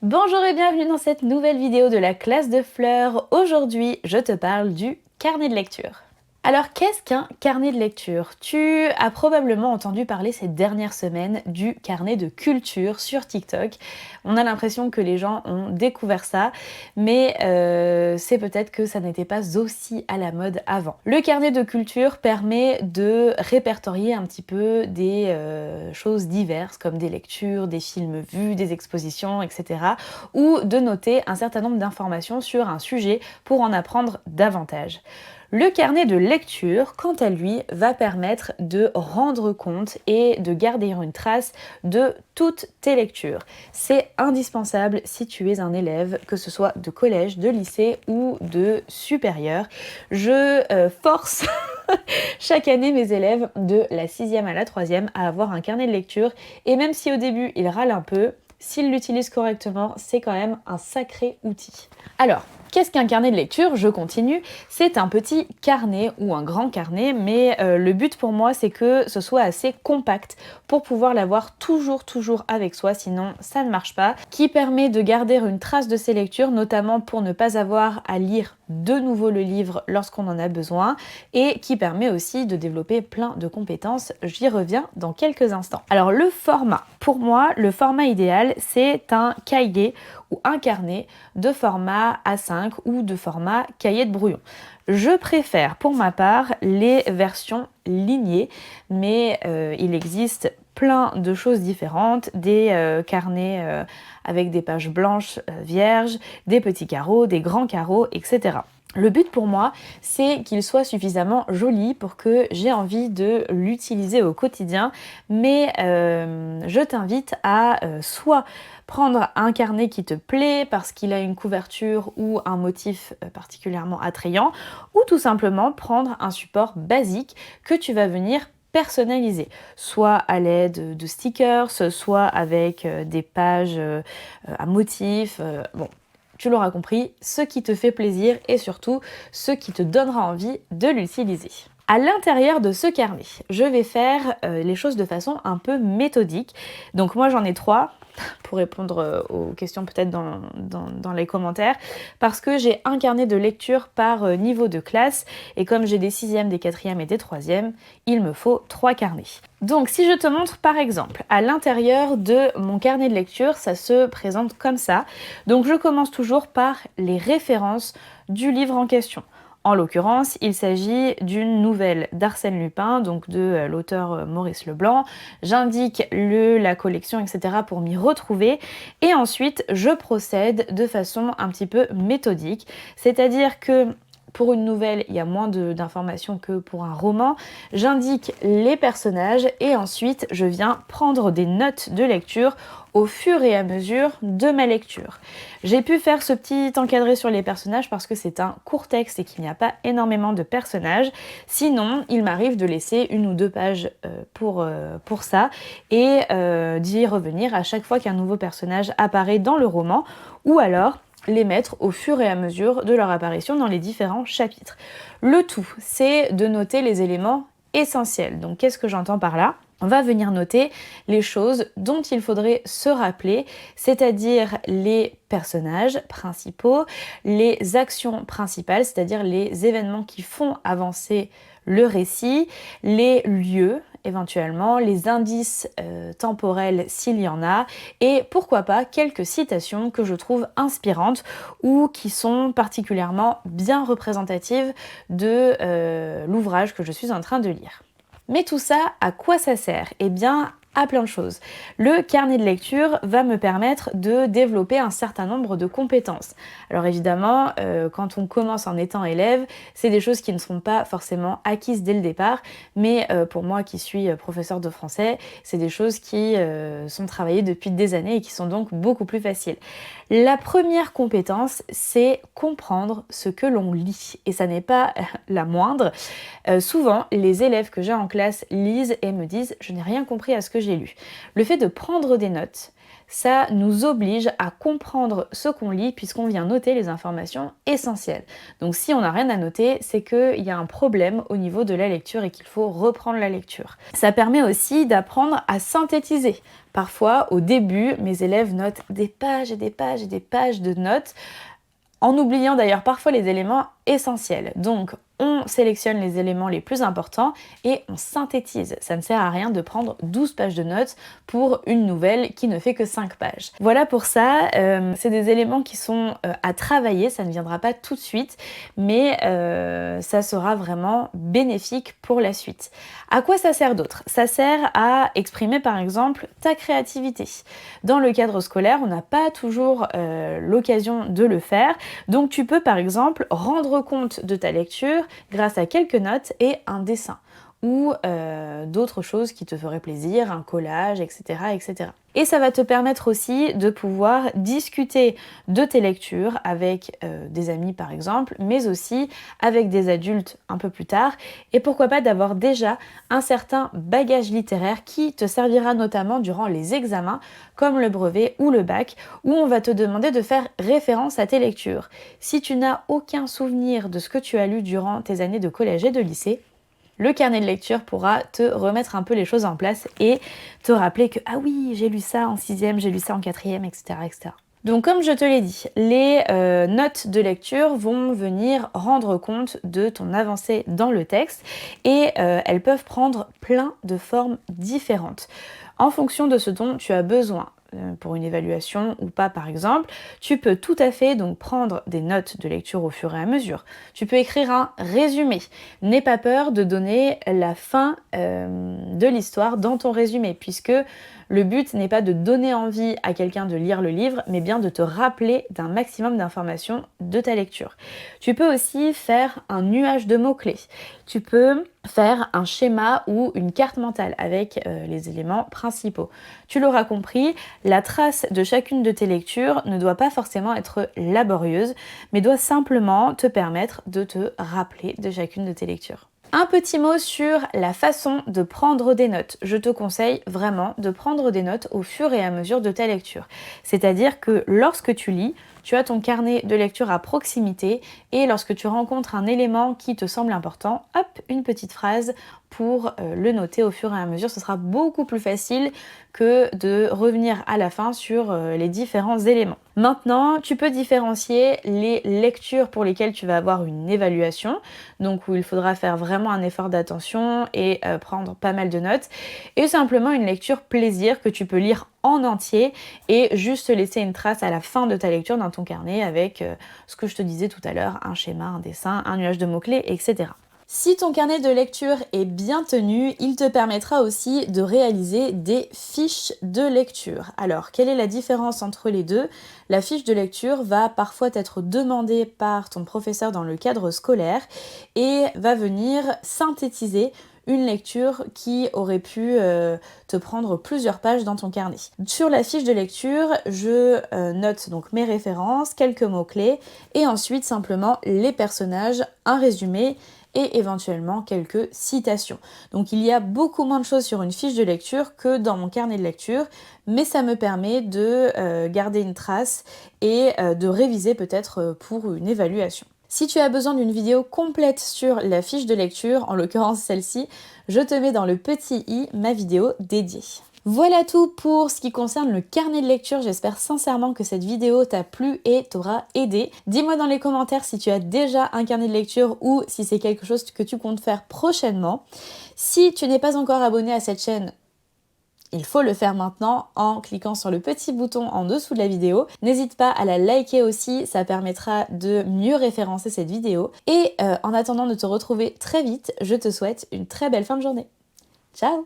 Bonjour et bienvenue dans cette nouvelle vidéo de la classe de Fleur. Aujourd'hui, je te parle du carnet de lecture. Alors, qu'est-ce qu'un carnet de lecture? Tu as probablement entendu parler ces dernières semaines du carnet de culture sur TikTok. On a l'impression que les gens ont découvert ça, mais c'est peut-être que ça n'était pas aussi à la mode avant. Le carnet de culture permet de répertorier un petit peu des choses diverses, comme des lectures, des films vus, des expositions, etc. ou de noter un certain nombre d'informations sur un sujet pour en apprendre davantage. Le carnet de lecture, quant à lui, va permettre de rendre compte et de garder une trace de toutes tes lectures. C'est indispensable si tu es un élève, que ce soit de collège, de lycée ou de supérieur. Je force chaque année mes élèves de la 6e à la 3e à avoir un carnet de lecture et même si au début ils râlent un peu, s'ils l'utilisent correctement, c'est quand même un sacré outil. Alors, qu'est-ce qu'un carnet de lecture? Je continue. C'est un petit carnet ou un grand carnet, mais le but pour moi, c'est que ce soit assez compact pour pouvoir l'avoir toujours avec soi, sinon ça ne marche pas, qui permet de garder une trace de ses lectures, notamment pour ne pas avoir à lire de nouveau le livre lorsqu'on en a besoin, et qui permet aussi de développer plein de compétences. J'y reviens dans quelques instants. Alors le format, pour moi, le format idéal, c'est un cahier ou un carnet de format A5 ou de format cahier de brouillon. Je préfère pour ma part les versions lignées, mais il existe plein de choses différentes, des carnets avec des pages blanches vierges, des petits carreaux, des grands carreaux, etc. Le but pour moi, c'est qu'il soit suffisamment joli pour que j'ai envie de l'utiliser au quotidien, mais je t'invite à soit prendre un carnet qui te plaît parce qu'il a une couverture ou un motif particulièrement attrayant, ou tout simplement prendre un support basique que tu vas venir personnaliser, soit à l'aide de stickers, soit avec des pages à motifs. Bon, tu l'auras compris, ce qui te fait plaisir et surtout ce qui te donnera envie de l'utiliser. À l'intérieur de ce carnet, je vais faire les choses de façon un peu méthodique. Donc moi j'en ai 3 pour répondre aux questions peut-être dans les commentaires, parce que j'ai un carnet de lecture par niveau de classe, et comme j'ai des 6e, des 4e et des 3e, il me faut 3 carnets. Donc si je te montre par exemple, à l'intérieur de mon carnet de lecture, ça se présente comme ça. Donc je commence toujours par les références du livre en question. En l'occurrence, il s'agit d'une nouvelle d'Arsène Lupin, donc de l'auteur Maurice Leblanc. J'indique la collection, etc. pour m'y retrouver. Et ensuite, je procède de façon un petit peu méthodique. C'est-à-dire que pour une nouvelle, il y a moins d'informations que pour un roman. J'indique les personnages et ensuite, je viens prendre des notes de lecture au fur et à mesure de ma lecture. J'ai pu faire ce petit encadré sur les personnages parce que c'est un court texte et qu'il n'y a pas énormément de personnages. Sinon, il m'arrive de laisser 1 ou 2 pages pour ça et d'y revenir à chaque fois qu'un nouveau personnage apparaît dans le roman, ou alors les mettre au fur et à mesure de leur apparition dans les différents chapitres. Le tout, c'est de noter les éléments essentiels. Donc qu'est-ce que j'entends par là ? On va venir noter les choses dont il faudrait se rappeler, c'est-à-dire les personnages principaux, les actions principales, c'est-à-dire les événements qui font avancer le récit, les lieux éventuellement, les indices temporels s'il y en a, et pourquoi pas quelques citations que je trouve inspirantes ou qui sont particulièrement bien représentatives de l'ouvrage que je suis en train de lire. Mais tout ça, à quoi ça sert? Eh bien, à plein de choses. Le carnet de lecture va me permettre de développer un certain nombre de compétences. Alors évidemment, quand on commence en étant élève, c'est des choses qui ne sont pas forcément acquises dès le départ, mais pour moi qui suis professeur de français, c'est des choses qui sont travaillées depuis des années et qui sont donc beaucoup plus faciles. La première compétence, c'est comprendre ce que l'on lit, et ça n'est pas la moindre. Souvent, les élèves que j'ai en classe lisent et me disent « je n'ai rien compris à ce que j'ai lu ». Le fait de prendre des notes, ça nous oblige à comprendre ce qu'on lit puisqu'on vient noter les informations essentielles. Donc si on n'a rien à noter, c'est qu'il y a un problème au niveau de la lecture et qu'il faut reprendre la lecture. Ça permet aussi d'apprendre à synthétiser. Parfois, au début, mes élèves notent des pages et des pages et des pages de notes, en oubliant d'ailleurs parfois les éléments essentiels. Donc, on sélectionne les éléments les plus importants et on synthétise. Ça ne sert à rien de prendre 12 pages de notes pour une nouvelle qui ne fait que 5 pages. Voilà pour ça, c'est des éléments qui sont à travailler, ça ne viendra pas tout de suite, mais ça sera vraiment bénéfique pour la suite. À quoi ça sert d'autre? Ça sert à exprimer par exemple ta créativité. Dans le cadre scolaire, on n'a pas toujours l'occasion de le faire, donc tu peux par exemple rendre compte de ta lecture grâce à quelques notes et un dessin ou d'autres choses qui te feraient plaisir, un collage, etc., etc. Et ça va te permettre aussi de pouvoir discuter de tes lectures avec des amis par exemple, mais aussi avec des adultes un peu plus tard, et pourquoi pas d'avoir déjà un certain bagage littéraire qui te servira notamment durant les examens, comme le brevet ou le bac, où on va te demander de faire référence à tes lectures. Si tu n'as aucun souvenir de ce que tu as lu durant tes années de collège et de lycée, le carnet de lecture pourra te remettre un peu les choses en place et te rappeler que ah oui, j'ai lu ça en 6e, j'ai lu ça en 4e, etc., etc. Donc comme je te l'ai dit, les notes de lecture vont venir rendre compte de ton avancée dans le texte et elles peuvent prendre plein de formes différentes en fonction de ce dont tu as besoin. Pour une évaluation ou pas par exemple, tu peux tout à fait donc prendre des notes de lecture au fur et à mesure. Tu peux écrire un résumé. N'aie pas peur de donner la fin de l'histoire dans ton résumé, puisque le but n'est pas de donner envie à quelqu'un de lire le livre, mais bien de te rappeler d'un maximum d'informations de ta lecture. Tu peux aussi faire un nuage de mots-clés. Tu peux faire un schéma ou une carte mentale avec les éléments principaux. Tu l'auras compris, la trace de chacune de tes lectures ne doit pas forcément être laborieuse, mais doit simplement te permettre de te rappeler de chacune de tes lectures. Un petit mot sur la façon de prendre des notes. Je te conseille vraiment de prendre des notes au fur et à mesure de ta lecture. C'est-à-dire que lorsque tu lis, tu as ton carnet de lecture à proximité et lorsque tu rencontres un élément qui te semble important, hop, une petite phrase pour le noter au fur et à mesure. Ce sera beaucoup plus facile que de revenir à la fin sur les différents éléments. Maintenant, tu peux différencier les lectures pour lesquelles tu vas avoir une évaluation, donc où il faudra faire vraiment un effort d'attention et prendre pas mal de notes, et simplement une lecture plaisir que tu peux lire en entier et juste laisser une trace à la fin de ta lecture dans ton carnet avec ce que je te disais tout à l'heure, un schéma, un dessin, un nuage de mots-clés, etc. Si ton carnet de lecture est bien tenu, il te permettra aussi de réaliser des fiches de lecture. Alors, quelle est la différence entre les deux? La fiche de lecture va parfois être demandée par ton professeur dans le cadre scolaire et va venir synthétiser une lecture qui aurait pu te prendre plusieurs pages dans ton carnet. Sur la fiche de lecture, je note donc mes références, quelques mots-clés et ensuite simplement les personnages, un résumé et éventuellement quelques citations. Donc il y a beaucoup moins de choses sur une fiche de lecture que dans mon carnet de lecture, mais ça me permet de garder une trace et de réviser peut-être pour une évaluation. Si tu as besoin d'une vidéo complète sur la fiche de lecture, en l'occurrence celle-ci, je te mets dans le petit i ma vidéo dédiée. Voilà tout pour ce qui concerne le carnet de lecture. J'espère sincèrement que cette vidéo t'a plu et t'aura aidé. Dis-moi dans les commentaires si tu as déjà un carnet de lecture ou si c'est quelque chose que tu comptes faire prochainement. Si tu n'es pas encore abonné à cette chaîne, il faut le faire maintenant en cliquant sur le petit bouton en dessous de la vidéo. N'hésite pas à la liker aussi, ça permettra de mieux référencer cette vidéo. Et en attendant de te retrouver très vite, je te souhaite une très belle fin de journée. Ciao!